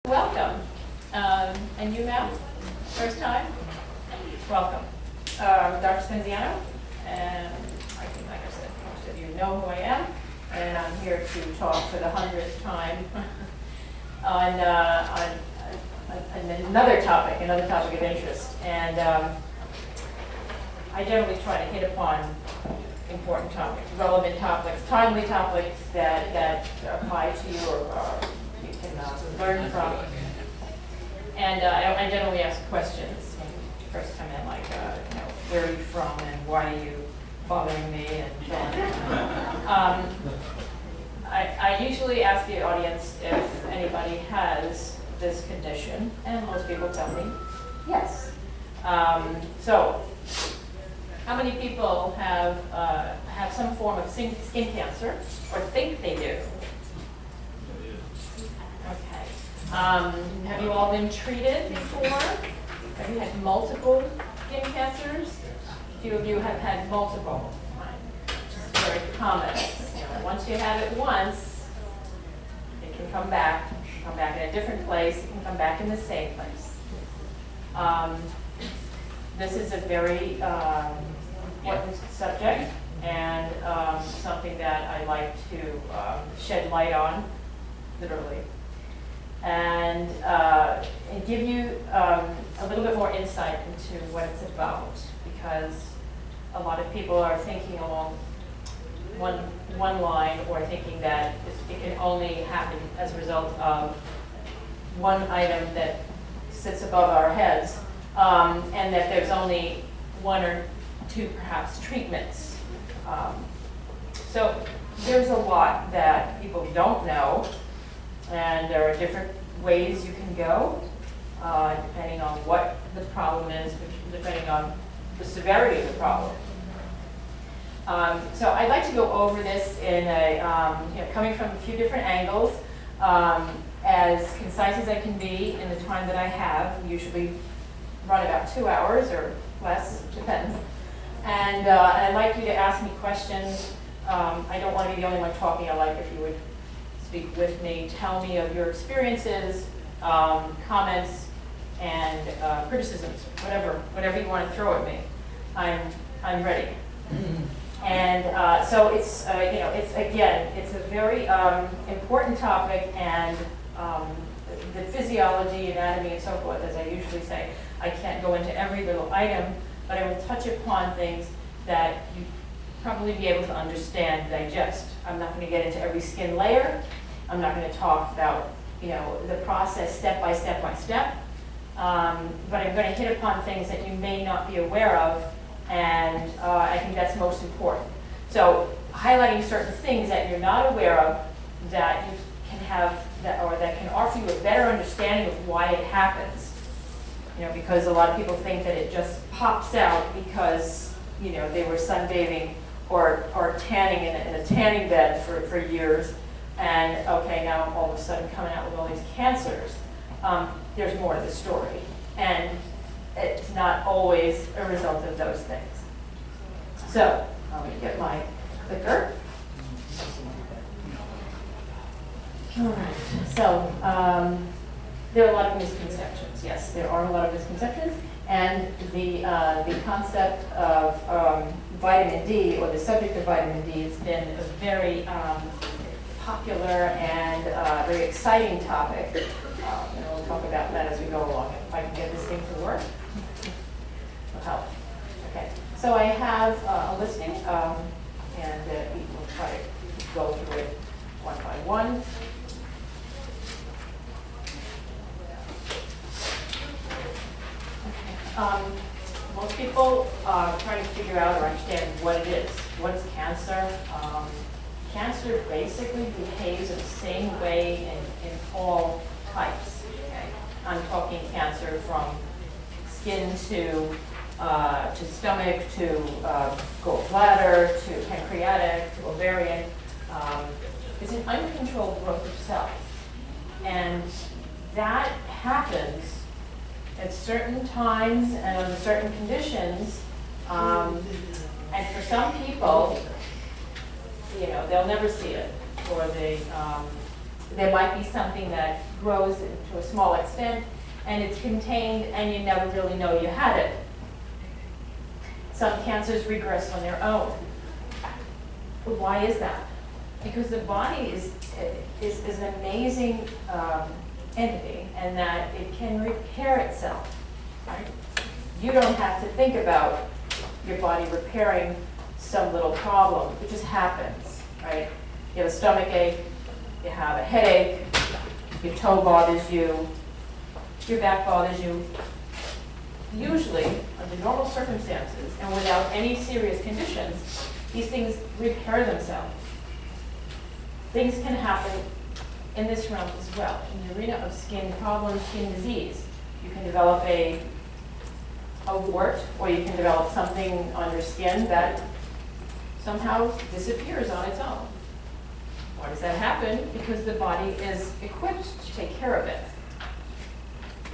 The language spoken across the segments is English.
Welcome. And you, ma'am? First time? Welcome. Dr. Spenziano, and I think, like I said, most of you know who I am, and I'm here to talk for the 100th time on another topic of interest. And I generally try to hit upon important topics, relevant topics, timely topics that apply to you or you can learn from. And I generally ask questions when you first come in, like, where are you from and why are you bothering me and so on. I usually ask the audience if anybody has this condition, and most people tell me yes. So, how many people have some form of skin cancer or think they do? Okay. Have you all been treated before? Have you had multiple skin cancers? A few of you have had multiple, which is very common. Once you have it once, it can come back in a different place, it can come back in the same place. This is a very important subject and something that I like to shed light on, literally, and give you a little bit more insight into what it's about, because a lot of people are thinking along one line, or thinking that it can only happen as a result of one item that sits above our heads, and that there's only one or two perhaps treatments. So there's a lot that people don't know, and there are different ways you can go, depending on what the problem is, depending on the severity of the problem. So I'd like to go over this in coming from a few different angles, as concise as I can be in the time that I have. Usually run about 2 hours or less, depends. And I'd like you to ask me questions. I don't want to be the only one talking. I like if you would speak with me, tell me of your experiences, comments, and criticisms, whatever you want to throw at me. I'm ready. And so it's it's a very important topic, and the physiology, anatomy, and so forth, as I usually say, I can't go into every little item, but I will touch upon things that you probably be able to understand, digest. I'm not going to get into every skin layer. I'm not going to talk about the process step by step, but I'm going to hit upon things that you may not be aware of, and I think that's most important. So highlighting certain things that you're not aware of, that you can have, that can offer you a better understanding of why it happens. Because a lot of people think that it just pops out because they were sunbathing or tanning in a tanning bed for years, and okay, now I'm all of a sudden coming out with all these cancers. There's more to the story, and it's not always a result of those things. So, I'm going to get my clicker. All right, so there are a lot of misconceptions. Yes, there are a lot of misconceptions, and the concept of vitamin D, or the subject of vitamin D, has been a very popular and very exciting topic. And we'll talk about that as we go along. If I can get this thing to work, it'll help. Okay, so I have a listing, and we'll try to go through it one by one. Most people try to figure out or understand what it is. What is cancer? Cancer basically behaves in the same way in all types. Okay? I'm talking cancer from skin to stomach, to gallbladder, to pancreatic, to ovarian. It's an uncontrolled growth of cells. And that happens at certain times and under certain conditions. And for some people, they'll never see it, or there might be something that grows to a small extent, and it's contained, and you never really know you had it. Some cancers regress on their own. Why is that? Because the body is an amazing entity, and that it can repair itself, right? You don't have to think about your body repairing some little problem. It just happens, right? You have a stomach ache, you have a headache, your toe bothers you, your back bothers you. Usually, under normal circumstances and without any serious conditions, these things repair themselves. Things can happen in this realm as well. In the arena of skin problems, skin disease, you can develop a wart, or you can develop something on your skin that somehow disappears on its own. Why does that happen? Because the body is equipped to take care of it.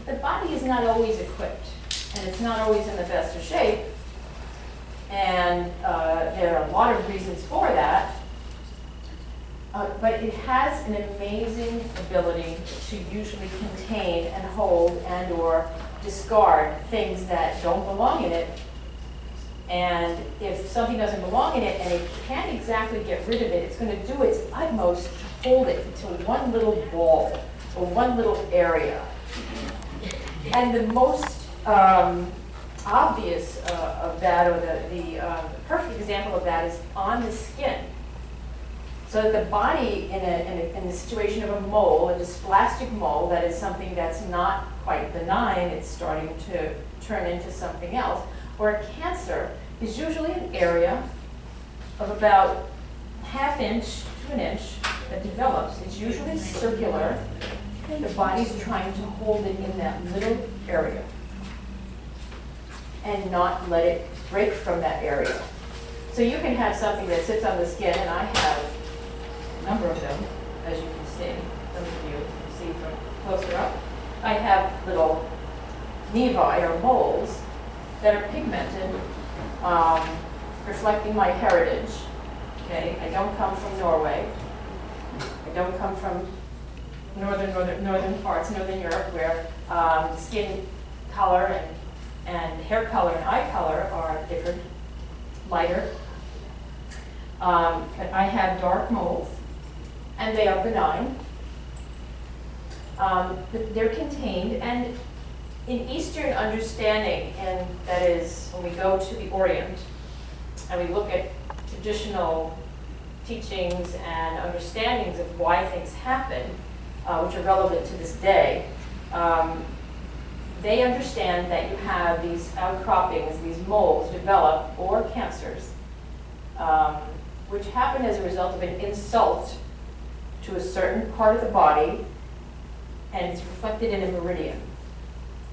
The body is not always equipped, and it's not always in the best of shape, and there are a lot of reasons for that, but it has an amazing ability to usually contain and hold and or discard things that don't belong in it. And if something doesn't belong in it and it can't exactly get rid of it, it's going to do its utmost to hold it into one little ball or one little area. And the most obvious of that, or the perfect example of that, is on the skin. So that the body, in the situation of a mole, a dysplastic mole, that is something that's not quite benign, it's starting to turn into something else, or a cancer, is usually an area of about ½ inch to an inch that develops. It's usually circular. The body's trying to hold it in that little area and not let it break from that area. So you can have something that sits on the skin, and I have a number of them, as you can see. Some of you can see from closer up. I have little nevi, or moles, that are pigmented, reflecting my heritage. Okay, I don't come from Norway. I don't come from northern parts, Northern Europe, where skin color and hair color and eye color are different, lighter. But I have dark moles, and they are benign. But they're contained, and in Eastern understanding, and that is when we go to the Orient and we look at traditional teachings and understandings of why things happen, which are relevant to this day, they understand that you have these outcroppings, these moles develop, or cancers, which happen as a result of an insult to a certain part of the body, and it's reflected in a meridian.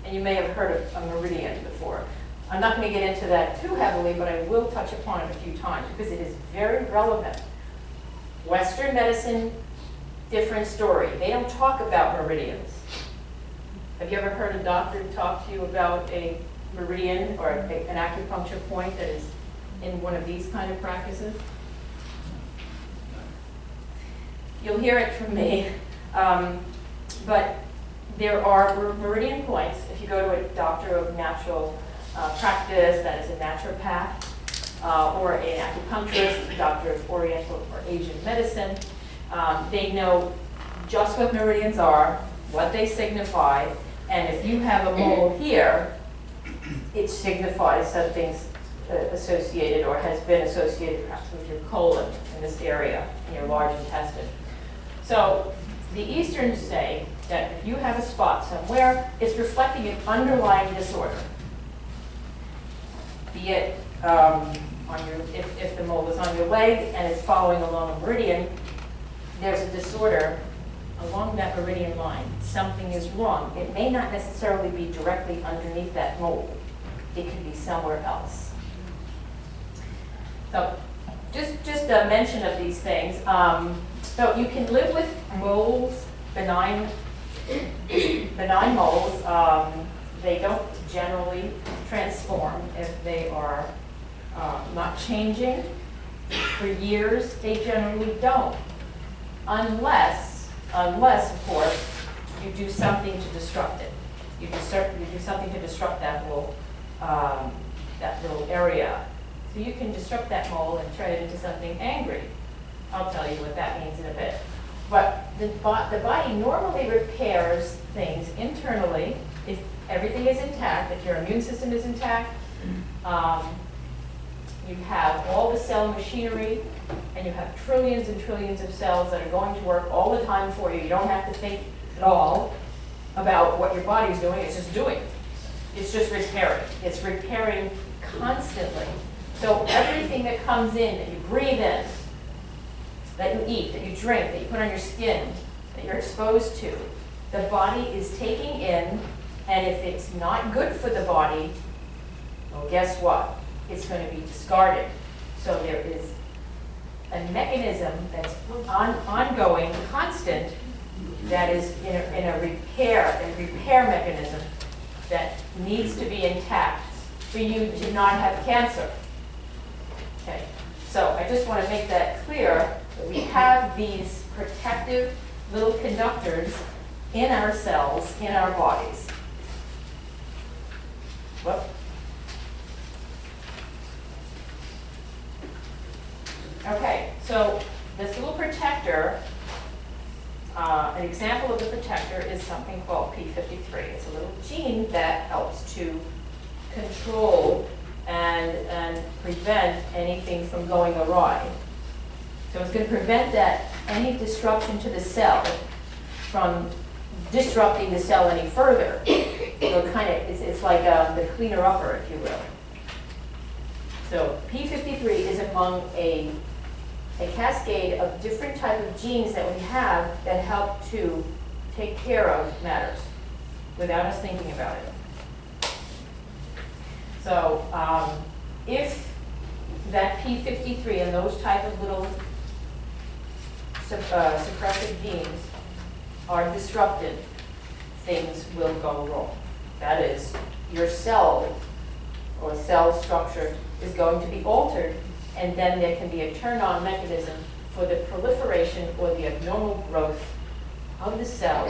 And you may have heard of a meridian before. I'm not going to get into that too heavily, but I will touch upon it a few times because it is very relevant. Western medicine, different story. They don't talk about meridians. Have you ever heard a doctor talk to you about a meridian or an acupuncture point that is in one of these kind of practices? You'll hear it from me. But there are meridian points. If you go to a doctor of natural practice, that is a naturopath, or an acupuncturist, a doctor of Oriental or Asian medicine, they know just what meridians are, what they signify, and if you have a mole here, it signifies something's associated or has been associated perhaps with your colon in this area, in your large intestine. So the Easterns say that if you have a spot somewhere, it's reflecting an underlying disorder. Be it if the mole is on your leg and it's following along a meridian, there's a disorder along that meridian line. Something is wrong. It may not necessarily be directly underneath that mole. It could be somewhere else. So just a mention of these things. So you can live with moles, benign moles. They don't generally transform if they are not changing for years. They generally don't, unless of course you do something to disrupt it. You do something to disrupt that little area. So you can disrupt that mole and turn it into something angry. I'll tell you what that means in a bit. But the body normally repairs things internally if everything is intact, if your immune system is intact. You have all the cell machinery, and you have trillions and trillions of cells that are going to work all the time for you. You don't have to think at all about what your body's doing, it's just doing it. It's just repairing. It's repairing constantly. So everything that comes in, that you breathe in, that you eat, that you drink, that you put on your skin, that you're exposed to, the body is taking in, and if it's not good for the body, well, guess what? It's going to be discarded. So there is a mechanism that's ongoing, constant, that is in a repair mechanism that needs to be intact for you to not have cancer. Okay, so I just want to make that clear that we have these protective little conductors in our cells, in our bodies. Whoop. Okay, so this little protector, an example of the protector is something called P53. It's a little gene that helps to control and prevent anything from going awry. So it's going to prevent any disruption to the cell from disrupting the cell any further. So it's like the cleaner-upper, if you will. So P53 is among a cascade of different type of genes that we have that help to take care of matters without us thinking about it. So if that P53 and those type of little suppressive genes are disrupted, things will go wrong. That is, your cell or cell structure is going to be altered, and then there can be a turn-on mechanism for the proliferation or the abnormal growth of the cell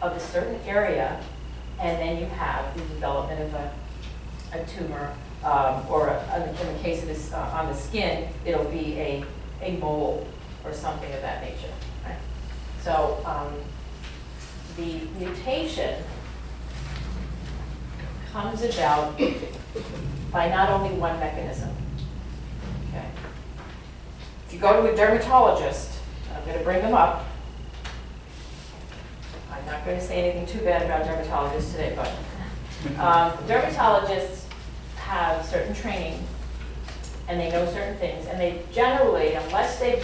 of a certain area, and then you have the development of a tumor, or in the case of this on the skin, it'll be a mole or something of that nature. Right? So the mutation comes about by not only one mechanism. Okay. If you go to a dermatologist, I'm going to bring them up. I'm not going to say anything too bad about dermatologists today, but dermatologists have certain training and they know certain things, and they generally, unless the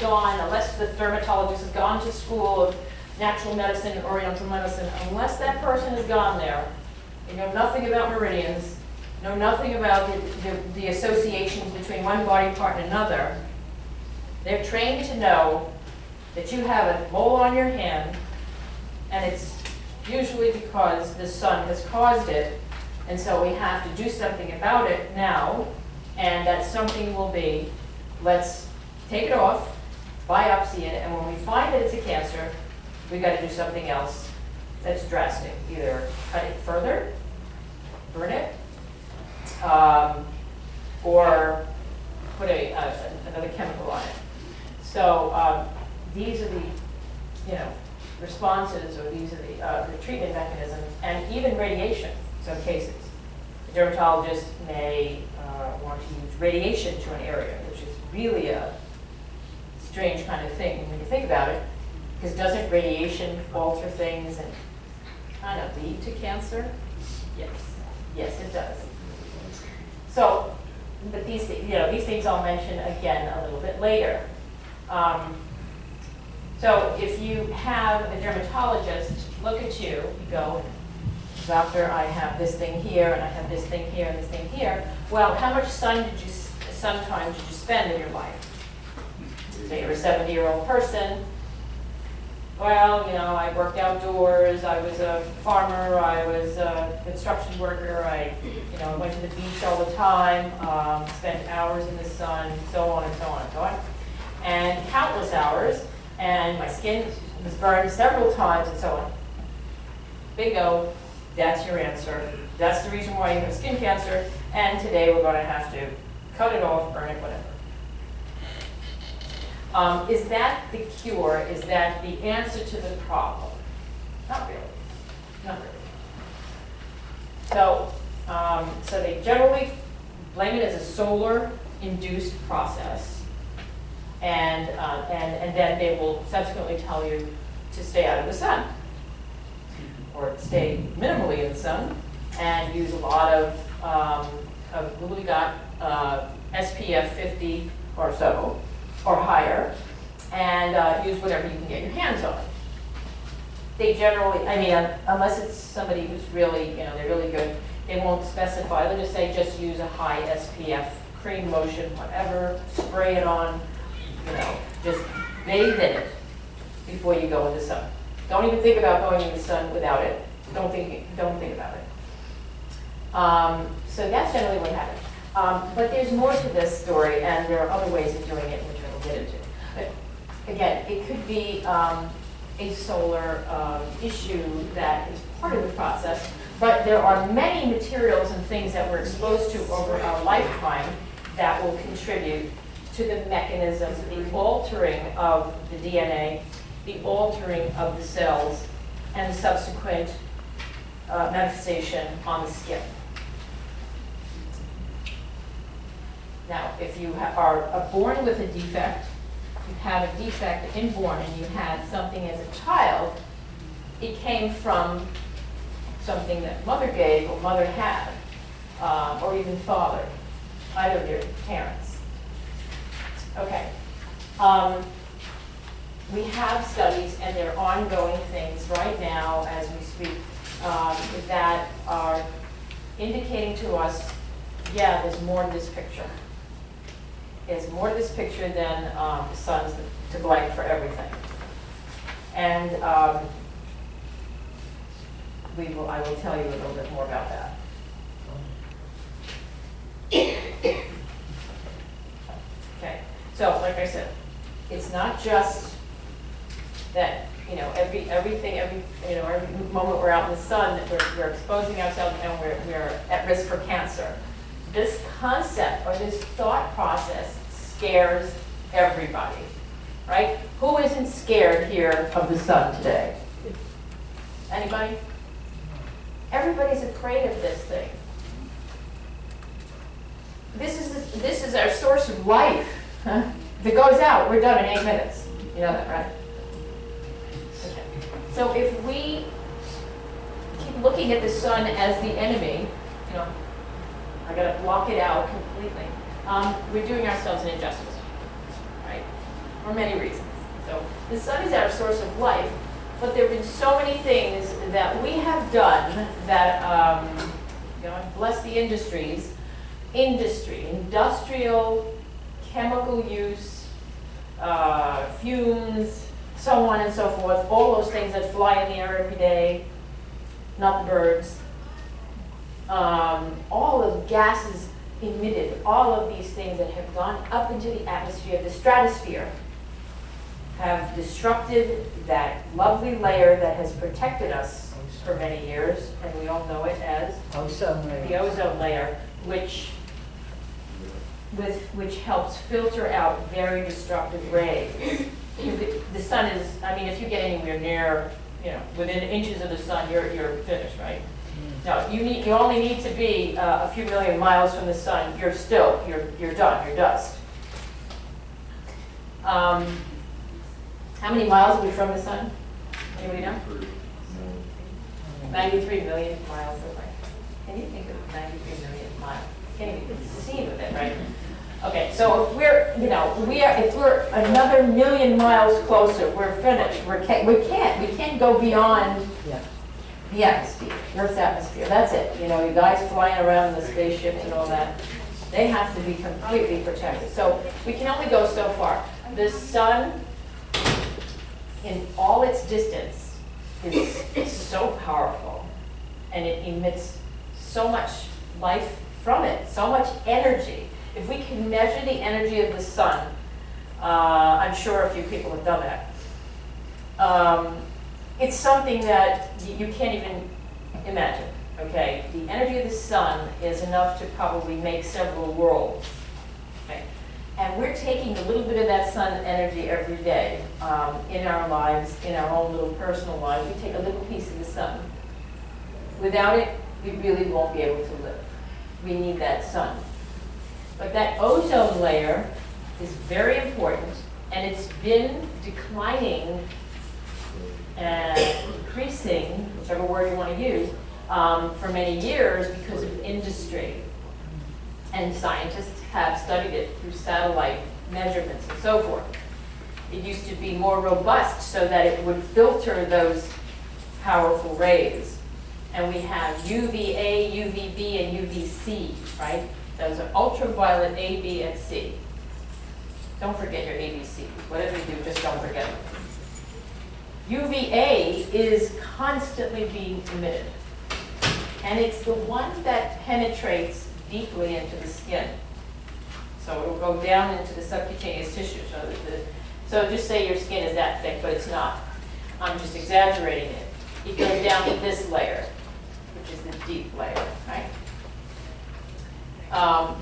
dermatologist has gone to school of natural medicine and oriental medicine, unless that person has gone there, they know nothing about meridians, know nothing about the associations between one body part and another. They're trained to know that you have a mole on your hand, and it's usually because the sun has caused it, and so we have to do something about it now, and that something will be, let's take it off, biopsy it, and when we find that it's a cancer, we got to do something else that's drastic. Either cut it further, burn it, or put another chemical on it. So these are the responses, or these are the treatment mechanisms, and even radiation in some cases. The dermatologist may want to use radiation to an area, which is really a strange kind of thing when you think about it, because doesn't radiation alter things and kind of lead to cancer? Yes, it does. So, but these things I'll mention again a little bit later. So if you have a dermatologist look at you, you go, doctor, I have this thing here, and I have this thing here, and this thing here. Well, how much sun time did you spend in your life? Say you're a 70-year-old person. Well, I worked outdoors, I was a farmer, I was a construction worker, I went to the beach all the time, spent hours in the sun, so on and so on and so on. And countless hours, and my skin was burned several times and so on. Bingo, that's your answer. That's the reason why you have skin cancer, and today we're gonna have to cut it off, burn it, whatever. Is that the cure? Is that the answer to the problem? Not really, not really. So, so they generally blame it as a solar-induced process, and then they will subsequently tell you to stay out of the sun, or stay minimally in the sun, and use a lot of what we got, SPF 50 or so, or higher, and use whatever you can get your hands on. They generally, I mean, unless it's somebody who's really, you know, they're really good, they won't specify. They'll just say just use a high SPF cream, lotion, whatever, spray it on, you know, just bathe in it before you go in the sun. Don't even think about going in the sun without it. Don't think about it. So that's generally what happens. But there's more to this story, and there are other ways of doing it, which I will get into. But again, it could be a solar issue that is part of the process, but there are many materials and things that we're exposed to over our lifetime that will contribute to the mechanism, the altering of the DNA, the altering of the cells, and subsequent manifestation on the skin. Now, if you are born with a defect, you have a defect inborn, and you had something as a child, it came from something that mother gave or mother had, or even father, either of your parents. Okay. We have studies, and there are ongoing things right now as we speak that are indicating to us, yeah, there's more to this picture. There's more to this picture than the sun's to blame for everything. And I will tell you a little bit more about that. Okay, so like I said, it's not just that, you know, every moment we're out in the sun, that we're exposing ourselves and we're at risk for cancer. This concept or this thought process scares everybody, right? Who isn't scared here of the sun today? Anybody? Everybody's afraid of this thing. This is our source of life. Huh? If it goes out, we're done in 8 minutes. You know that, right? Okay. So if we keep looking at the sun as the enemy, you know, I got to block it out completely. We're doing ourselves an injustice, right? For many reasons. So the sun is our source of life, but there have been so many things that we have done that, God bless the industries, industrial, chemical use, fumes, so on and so forth, all those things that fly in the air every day, not the birds. All of gases emitted, all of these things that have gone up into the atmosphere, the stratosphere, have disrupted that lovely layer that has protected us for many years, and we all know it as Ozone layer. the ozone layer, which helps filter out very destructive rays. The sun is, I mean, if you get anywhere near, you know, within inches of the sun, you're finished, right? No, you only need to be a few million miles from the sun. You're done. You're dust. How many miles are we from the sun? Anybody know? 93 million miles away. Can you think of 93 million miles? Can't even conceive of it, right? Okay, so if we're, you know, if we're another million miles closer, we're finished. We can't go beyond. Yeah. The atmosphere, Earth's atmosphere, that's it. You know, you guys flying around in the spaceships and all that, they have to be completely protected. So we can only go so far. The sun, in all its distance, is so powerful, and it emits so much life from it, so much energy. If we can measure the energy of the sun, I'm sure a few people have done that. it's something that you can't even imagine, okay? The energy of the sun is enough to probably make several worlds, okay? And we're taking a little bit of that sun energy every day in our lives, in our own little personal lives. We take a little piece of the sun. Without it, we really won't be able to live. We need that sun. But that ozone layer is very important, and it's been declining and decreasing, whichever word you want to use, for many years because of industry. And scientists have studied it through satellite measurements and so forth. It used to be more robust so that it would filter those powerful rays. And we have UVA, UVB, and UVC, right? Those are ultraviolet A, B, and C. Don't forget your ABC. Whatever you do, just don't forget them. UVA is constantly being emitted. And it's the one that penetrates deeply into the skin. So it will go down into the subcutaneous tissue. So just say your skin is that thick, but it's not. I'm just exaggerating it. It goes down to this layer, which is the deep layer, right?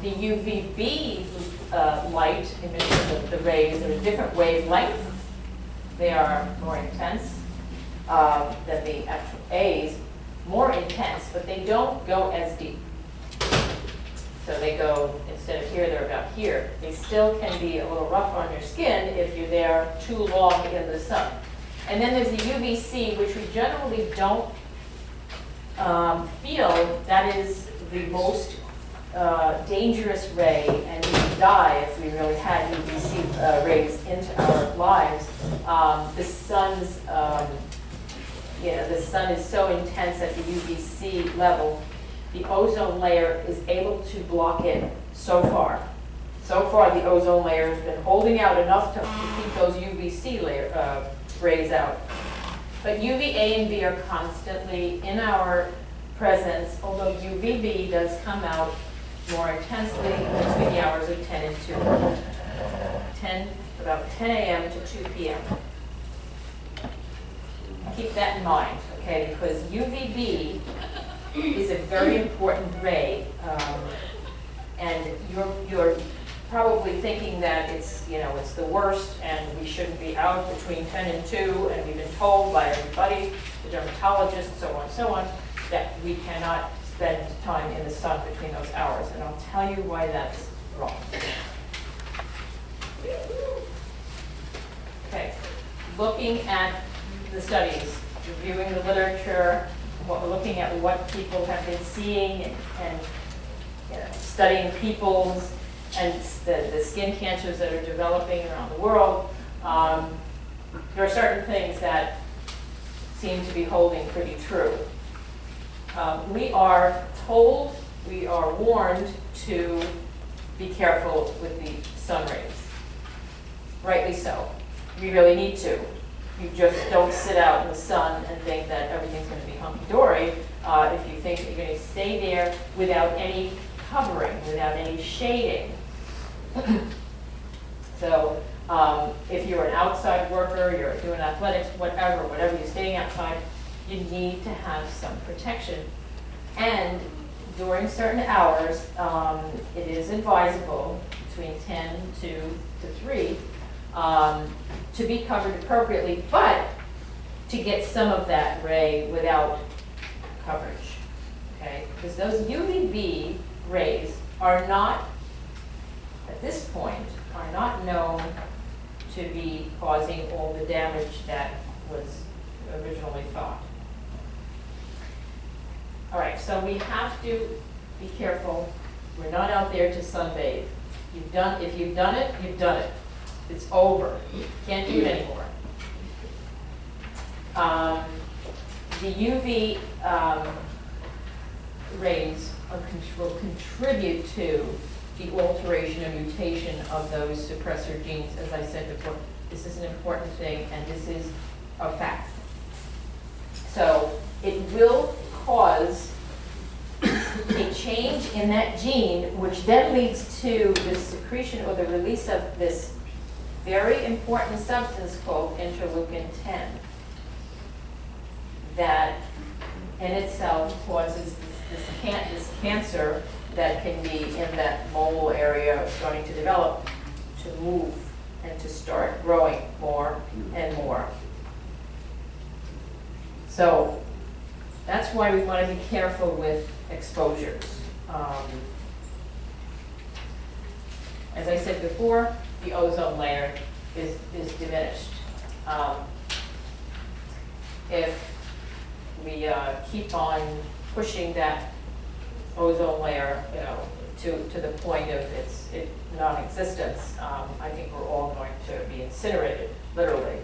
The UVB light emission, the rays, are a different wavelength. They are more intense than the actual A's, more intense, but they don't go as deep. So they go, instead of here, they're about here. They still can be a little rough on your skin if you're there too long in the sun. And then there's the UVC, which we generally don't feel. That is the most dangerous ray, and we would die if we really had UVC rays into our lives. The sun's, the sun is so intense at the UVC level, the ozone layer is able to block it so far. So far, the ozone layer has been holding out enough to keep those UVC rays out. But UVA and B are constantly in our presence, although UVB does come out more intensely between the hours of 10 and 2. About 10 a.m. to 2 p.m. Keep that in mind, okay, because UVB is a very important ray, and you're probably thinking that it's the worst and we shouldn't be out between 10 and 2, and we've been told by everybody, the dermatologist, so on, that we cannot spend time in the sun between those hours, and I'll tell you why that's wrong. Okay, looking at the studies, reviewing the literature, looking at what people have been seeing and studying people's and the skin cancers that are developing around the world, there are certain things that seem to be holding pretty true. We are told, we are warned to be careful with the sun rays. Rightly so. We really need to. You just don't sit out in the sun and think that everything's going to be hunky-dory if you think that you're going to stay there without any covering, without any shading. So if you're an outside worker, you're doing athletics, whatever you're staying outside, you need to have some protection. And during certain hours, it is advisable between 10 to 3 to be covered appropriately, but to get some of that ray without coverage, okay? Because those UVB rays are not, at this point, are not known to be causing all the damage that was originally thought. All right, so we have to be careful. We're not out there to sunbathe. If you've done it, you've done it. It's over. You can't do it anymore. The UV rays will contribute to the alteration or mutation of those suppressor genes. As I said before, this is an important thing, and this is a fact. So it will cause a change in that gene, which then leads to the secretion or the release of this very important substance called interleukin-10. that in itself causes this cancer that can be in that mole area starting to develop, to move and to start growing more and more. So that's why we want to be careful with exposures. As I said before, the ozone layer is diminished. If we keep on pushing that ozone layer, to the point of its non-existence, I think we're all going to be incinerated, literally.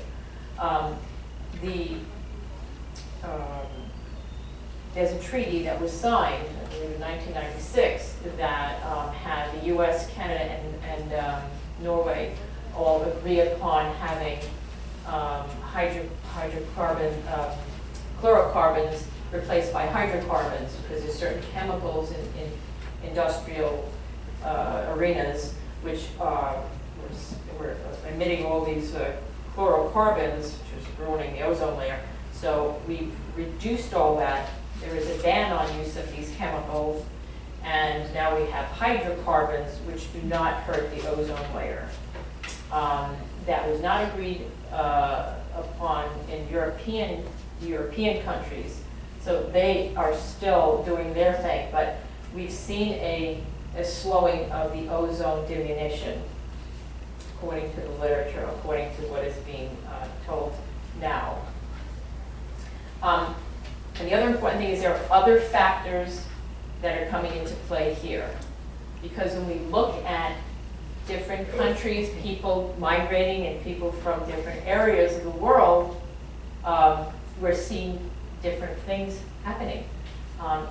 There's a treaty that was signed, I believe in 1996, that had the U.S., Canada, and Norway all agree upon having chlorocarbons replaced by hydrocarbons, because there's certain chemicals in industrial arenas which were emitting all these chlorocarbons, which was ruining the ozone layer. So we've reduced all that. There is a ban on use of these chemicals, and now we have hydrocarbons which do not hurt the ozone layer. That was not agreed upon in European countries, so they are still doing their thing, but we've seen a slowing of the ozone diminution, according to the literature, according to what is being told now. And the other important thing is there are other factors that are coming into play here. Because when we look at different countries, people migrating and people from different areas of the world, we're seeing different things happening.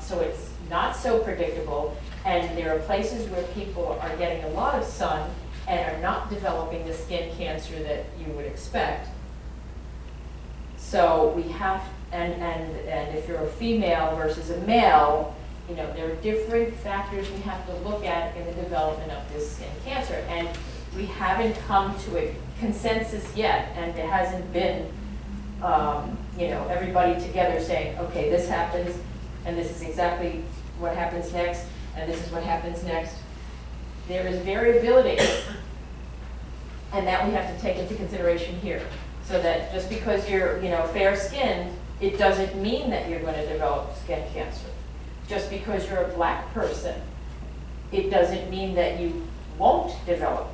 So it's not so predictable, and there are places where people are getting a lot of sun and are not developing the skin cancer that you would expect. So we have, and if you're a female versus a male, there are different factors we have to look at in the development of this skin cancer. And we haven't come to a consensus yet, and there hasn't been, everybody together saying, okay, this happens, and this is exactly what happens next, and this is what happens next. There is variability, and that we have to take into consideration here. So that just because you're, fair-skinned, it doesn't mean that you're going to develop skin cancer. Just because you're a black person, it doesn't mean that you won't develop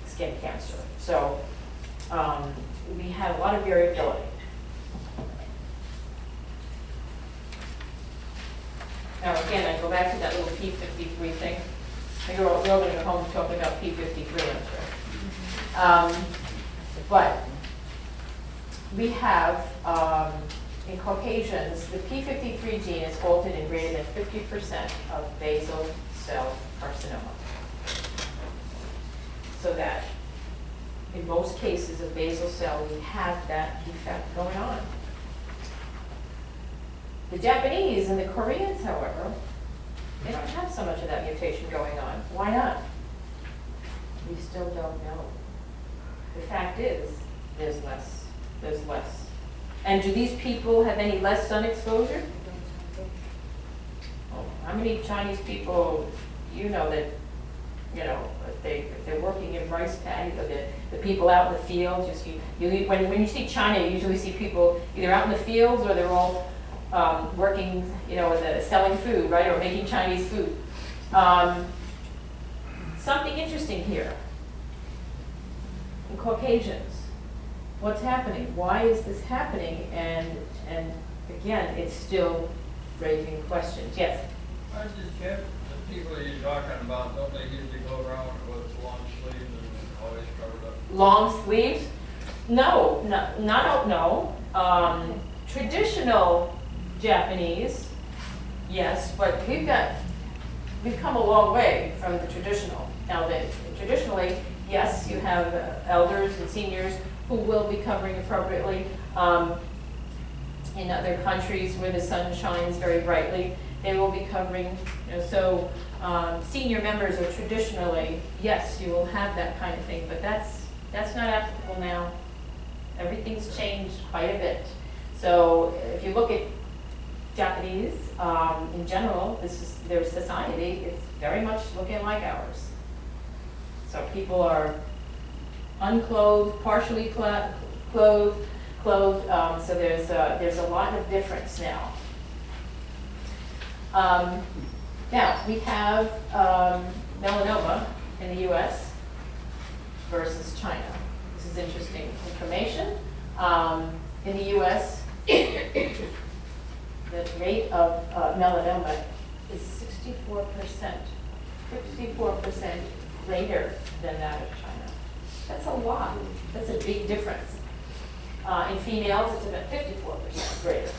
skin cancer. So we have a lot of variability. Now again, I go back to that little P53 thing. I think we're all going to go home talking about P53, I'm sure. But we have, in Caucasians, the P53 gene is altered in greater than 50% of basal cell carcinoma. So that in most cases of basal cell, we have that defect going on. The Japanese and the Koreans, however, they don't have so much of that mutation going on. Why not? We still don't know. The fact is, there's less. And do these people have any less sun exposure? Oh, how many Chinese people that, if they're working in rice paddies, or the people out in the fields, when you see China, you usually see people either out in the fields or they're all working, selling food, right, or making Chinese food. Something interesting here. In Caucasians, what's happening? Why is this happening? And again, it's still raising questions. Yes? I just check the people you're talking about, don't they usually go around with long sleeves and always covered up? Long sleeves? No. Traditional Japanese, yes, but we've come a long way from the traditional. Now, traditionally, yes, you have elders and seniors who will be covering appropriately. In other countries where the sun shines very brightly, they will be covering. Senior members are traditionally, yes, you will have that kind of thing, but that's not applicable now. Everything's changed quite a bit. So if you look at Japanese, in general, their society is very much looking like ours. So people are unclothed, partially clothed, so there's a lot of difference now. Now, we have melanoma in the US versus China. This is interesting information. In the US, the rate of melanoma is 64%, 64% greater than that of China. That's a lot. That's a big difference. In females, it's about 54% greater.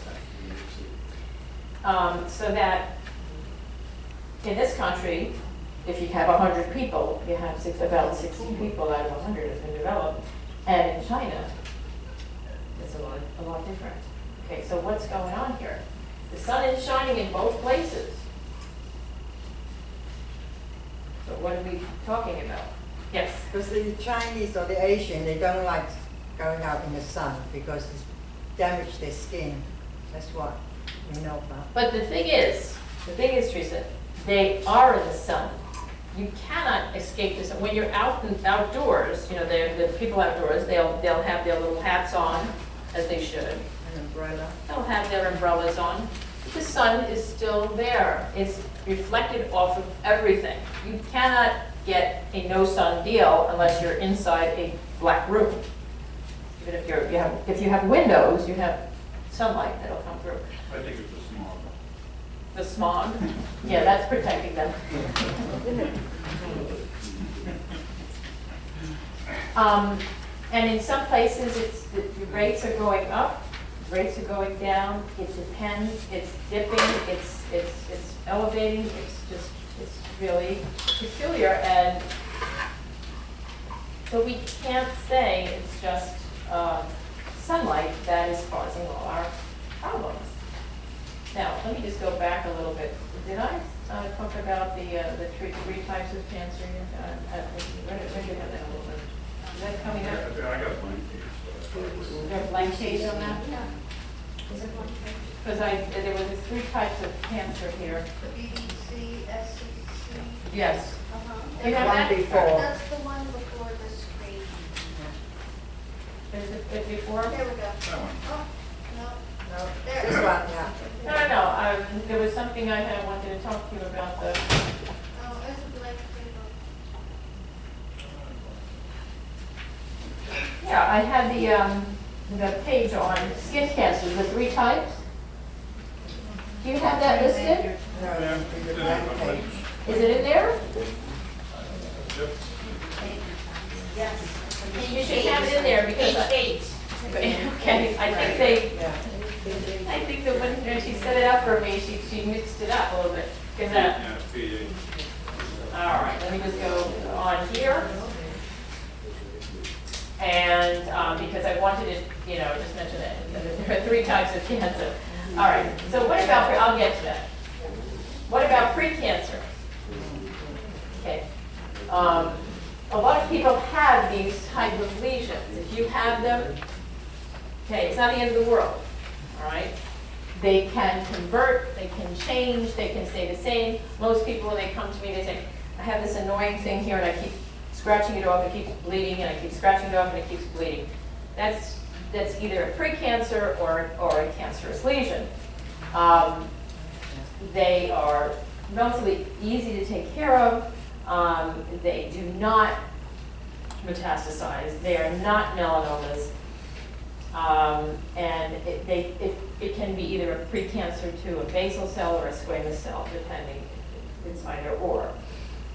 So that in this country, if you have 100 people, you have about 60 people out of 100 has been developed. And in China, it's a lot different. Okay, so what's going on here? The sun is shining in both places. So what are we talking about? Yes? Because the Chinese or the Asian, they don't like going out in the sun because it's damage their skin. That's what we know about. But the thing is, Teresa, they are in the sun. You cannot escape the sun. When you're outdoors, you know, the people outdoors, they'll have their little hats on, as they should. An umbrella. They'll have their umbrellas on. The sun is still there. It's reflected off of everything. You cannot get a no sun deal unless you're inside a black room. Even if you have windows, you have sunlight that'll come through. I think it's a small. The smog, yeah, that's protecting them. And in some places, the rates are going up, rates are going down. It depends. It's dipping. It's elevating. It's really peculiar. And so we can't say it's just sunlight that is causing all our problems. Now, let me just go back a little bit. Did I talk about the three types of cancer? Where did you have that a little bit? Is that coming up? I got blank page. Is there a blank page on that? Is it one page? Because there were the three types of cancer here. BBC, SCC? Yes. Uh-huh. You have One that? before. That's the one before the screen. Is it before? There we go. That one. Oh, no, No, there. this one, yeah. No. There was something I had wanted to talk to you about the. Oh, there's a blank paper. Yeah, I had the page on skin cancers, the three types. Do you have that listed? No, Yeah, it's a it's blank in the page. Is it in there? Yep. Yes. You should have it in there because okay, I think that when she set it up for me, she mixed it up a little bit. Because Yeah, PA. all right, let me just go on here. And because I wanted to, just mention that there are three types of cancer. All right, so what about, I'll get to that. What about precancer? Okay. A lot of people have these type of lesions. If you have them, okay, it's not the end of the world, all right? They can convert, they can change, they can stay the same. Most people, when they come to me, they say, I have this annoying thing here and I keep scratching it off, it keeps bleeding, and I keep scratching it off and it keeps bleeding. That's either a precancer or a cancerous lesion. They are relatively easy to take care of. They do not metastasize. They are not melanomas. And it can be either a precancer to a basal cell or a squamous cell, depending. It's either or.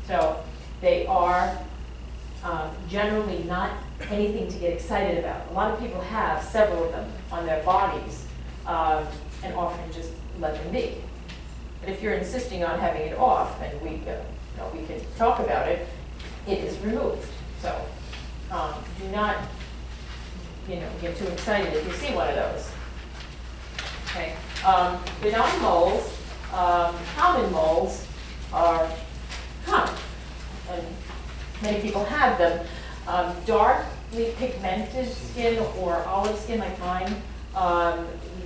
So they are generally not anything to get excited about. A lot of people have several of them on their bodies and often just let them be. But if you're insisting on having it off, and we can talk about it, it is removed. So do not get too excited if you see one of those. Okay. Benign moles, common moles are common, and many people have them. Darkly pigmented skin or olive skin like mine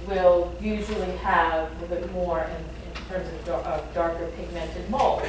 will usually have a bit more in terms of darker pigmented mold.